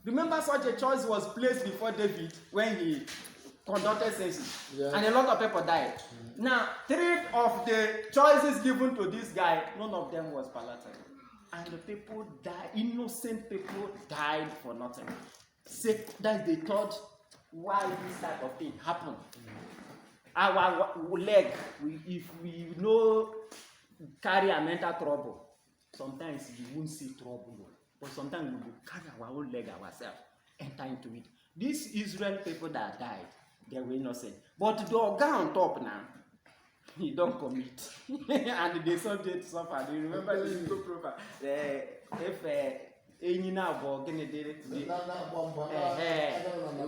Remember, such a choice was placed before David when he conducted census, and a lot of people died. Now, 3 of the choices given to this guy, none of them was palatable. And the people died, innocent people died for nothing. That they thought, why this type of thing happened? Our leg, if we know carry a mental trouble, sometimes you won't see trouble, but sometimes we will carry our own leg ourselves, enter into it. These Israel people that died, they were innocent. But the guy on top now, he don't commit. And the subject suffered. You remember the Hebrew proverb?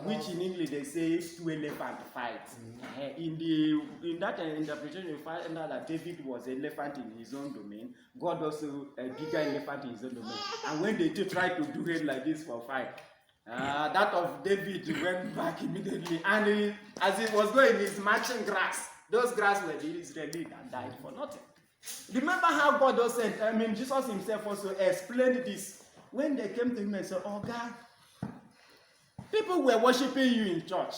Which in English they say 2 elephant fights. In that interpretation, you find out that David was an elephant in his own domain. God also a bigger elephant in his own domain. And when they tried to do it like this for fight, that of David went back immediately. And as it was going, he's marching grass. Those grass were the Israelites that died for nothing. Remember how God also said, Jesus himself also explained this when they came to him and said, oh God, people were worshiping you in church.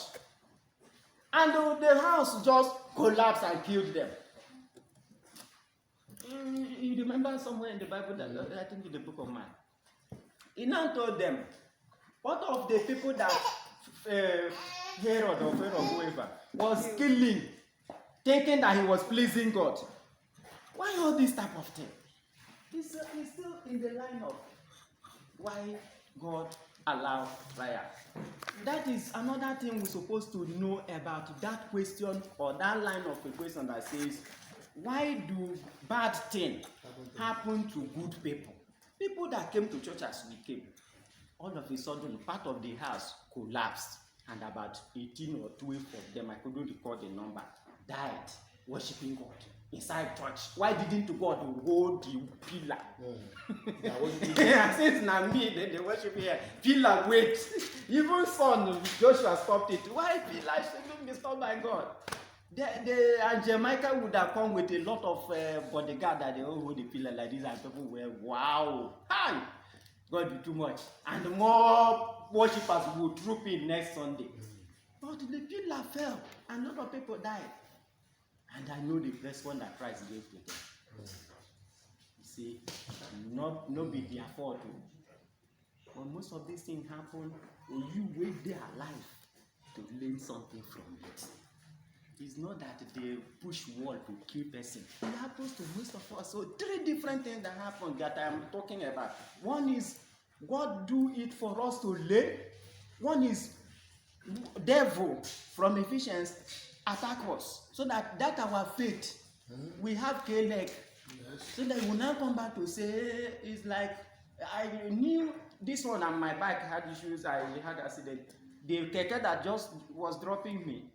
And the house just collapsed and killed them. You remember somewhere in the Bible, that I think in the book of Mark. He now told them, what of the people that Herod or whoever was killing, thinking that he was pleasing God? Why all this type of thing? He's still in the line of why God allowed trial. That is another thing we're supposed to know about that question, or that line of a question that says, why do bad things happen to good people? People that came to church as we came, all of a sudden part of the house collapsed, and about 18 or 12 of them, I couldn't recall the number, died worshiping God inside church. Why didn't God hold the pillar? Since now me, they worship here. Pillar, wait. Even son, Joshua stopped it. Why pillar shouldn't be stopped by God? And Jamaica would have come with a lot of bodyguard that they all hold the pillar like this, and people were, wow, hi, God do too much. And more worshippers would troop in next Sunday. But the pillar fell, and a lot of people died. And I know the response that Christ gave to them. You see, not be their fault. But most of these things happen when you wait their life to learn something from it. It's not that they push wall to kill person. It happens to most of us. So 3 different things that happen that I am talking about. One is God do it for us to learn. One is devil from Ephesians attack us, so that our faith, we have K-leg, so that we will now come back to say, it's like, I knew this one and my bike had issues, I had accident. The keke that just was dropping me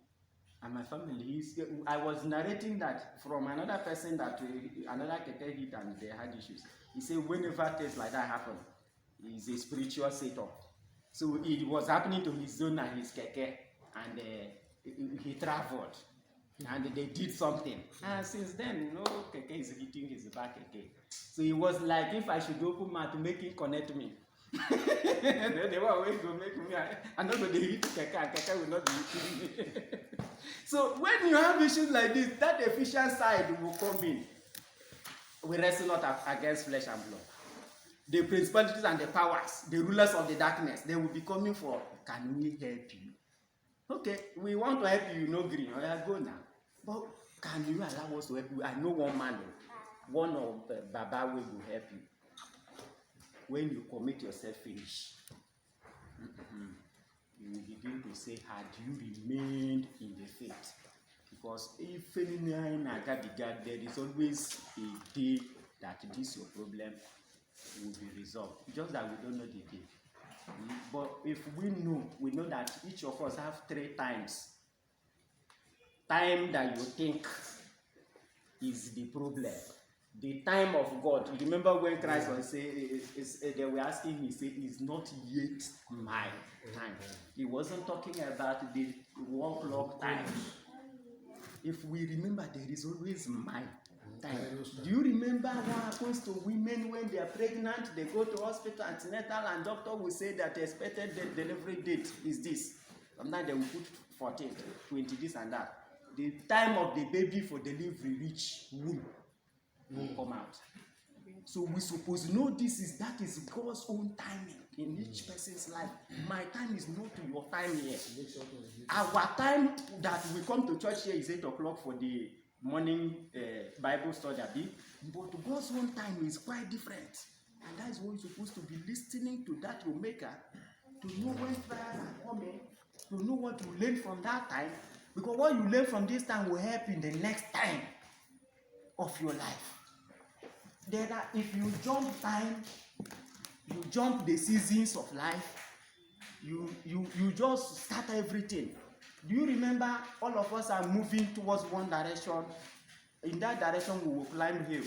and my family, I was narrating that from another person that another keke hit and they had issues. He said whenever things like that happen, it's a spiritual setup. So it was happening to his son and his keke, and he traveled, and they did something. And since then, keke is hitting his back again. So it was like if I should open mouth to make it connect me. They were always going to make me. I know they hit keke, and keke will not be hitting me. So when you have issues like this, that efficient side will come in. We wrestle not against flesh and blood. The principalities and the powers, the rulers of the darkness, they will be coming for, can we help you? Okay, we want to help you, no green. Go now. But can you allow us to help you? I know one man, one of Baba will help you. When you commit yourself, finish. You begin to say, had you remained in the faith? Because if there is always a day that this your problem will be resolved. Just that we don't know the day. But if we know that each of us have 3 times. Time that you think is the problem. The time of God. You remember when Christ was saying, they were asking him, he said, it's not yet my time. He wasn't talking about the 1 o'clock time. If we remember, there is always my time. Do you remember what happens to women when they are pregnant? They go to hospital, antenatal, and doctor will say that the expected delivery date is this. Sometimes they will put 14, 20, this and that. The time of the baby for delivery reach, womb will come out. So we suppose know that is God's own timing in each person's life. My time is not your time here. Our time that we come to church here is 8 o'clock for the morning Bible study, but God's own time is quite different. And that's why you're supposed to be listening to that your maker, to know when trials are coming, to know what you learn from that time, because what you learn from this time will help in the next time of your life. Then if you jump time, you jump the seasons of life, you just scatter everything. Do you remember all of us are moving towards one direction? In that direction we will climb hill.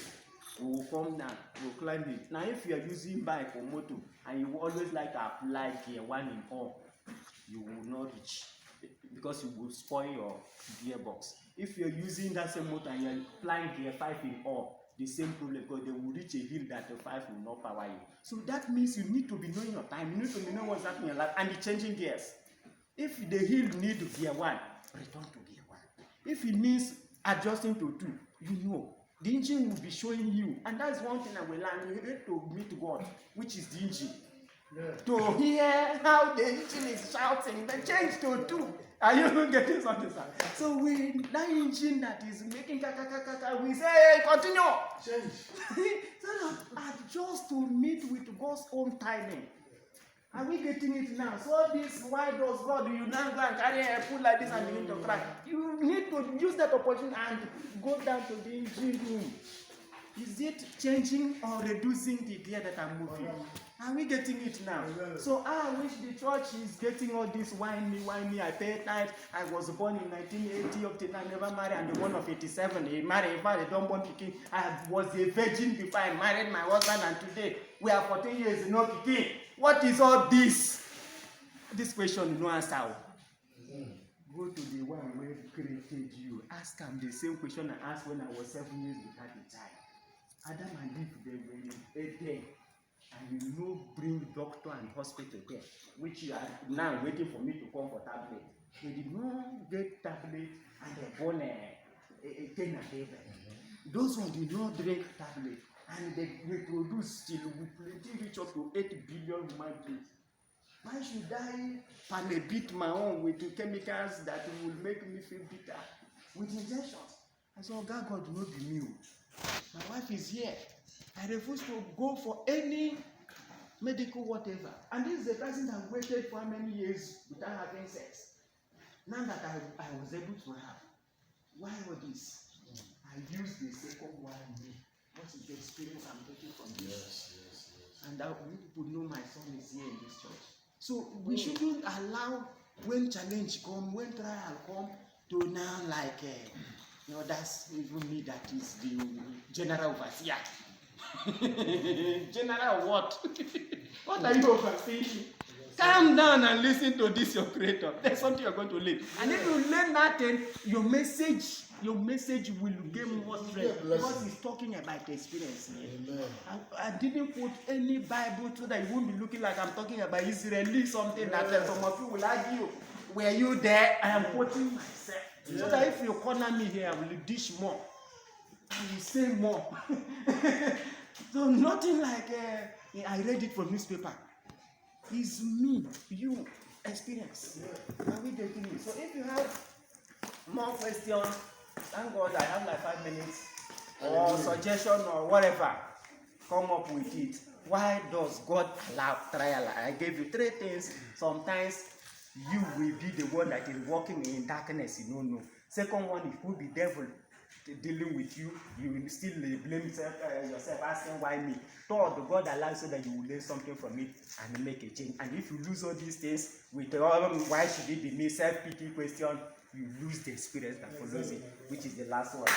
We will come down, we will climb it. Now if you are using bike or motor and you always like to apply gear 1 in all, you will not reach because you will spoil your gearbox. If you are using that same motor and you are applying gear 5 in all, the same problem, because they will reach a hill that the 5 will not power you. So that means you need to be knowing your time, you need to be knowing what's happening in your life and be changing gears. If the hill need gear 1, return to gear 1. If it means adjusting to 2, you know. The engine will be showing you. And that's one thing I will learn. You need to meet God, which is the engine. Yeah. To hear how the engine is shouting, then change to 2. Are you getting something, sir? So that engine that is making we say, hey, continue. Change. So adjust to meet with God's own timing. Are we getting it now? So this, why does God, you now go and carry a food like this and begin to cry? You need to use that opportunity and go down to the engine room. Is it changing or reducing the gear that I'm moving? Are we getting it now? So I wish the church is getting all this whine me, I pay tithe. I was born in 1980, up till I never married, and the one of 87, he married, if I don't born picking. I was a virgin before I married my husband, and today we are 14 years, no picking. What is all this? This question, no answer. Go to the one who created you. Ask him the same question I asked when I was 7 years without a child. Adam and Eve, they were in Eden, and you know, bring doctor and hospital there, which you are now waiting for me to come for tablet. They did not get tablet and they born a 10 and 11. Those ones did not drink tablet, and they reproduce still with plenty, reach up to 8 billion human beings. Why should I palabit my own with the chemicals that will make me feel bitter with injections? I said, God will not be me. My wife is here. I refuse to go for any medical whatever. And this is the person that waited for many years without having sex. Now that I was able to have. Why all this? I use the second one. What is the experience I'm taking from this? Yes. And that people know my son is here in this church. So we shouldn't allow when challenge come, when trial come, to now like, that's even me that is the general overseer. General what? What are you overseeing? Calm down and listen to this, your creator. There's something you're going to learn. And if you learn that, then your message will gain more strength, because he's talking about the experience. I didn't put any Bible so that you won't be looking like I'm talking about Israeli, something that some of you will argue. Were you there? I am quoting myself. So that if you corner me here, I will dish more. I will say more. So nothing like I read it from newspaper. It's me, you, experience. Are we getting it? So if you have more questions, thank God I have like 5 minutes, or suggestion or whatever, come up with it. Why does God allow trial? I gave you 3 things. Sometimes you will be the one that is walking in darkness, you don't know. Second one, it could be devil dealing with you. You will still blame yourself, asking why me. Third, God allows so that you will learn something from it and make a change. And if you lose all these things with why should it be me, self-pity question, you lose the experience that follows it, which is the last one.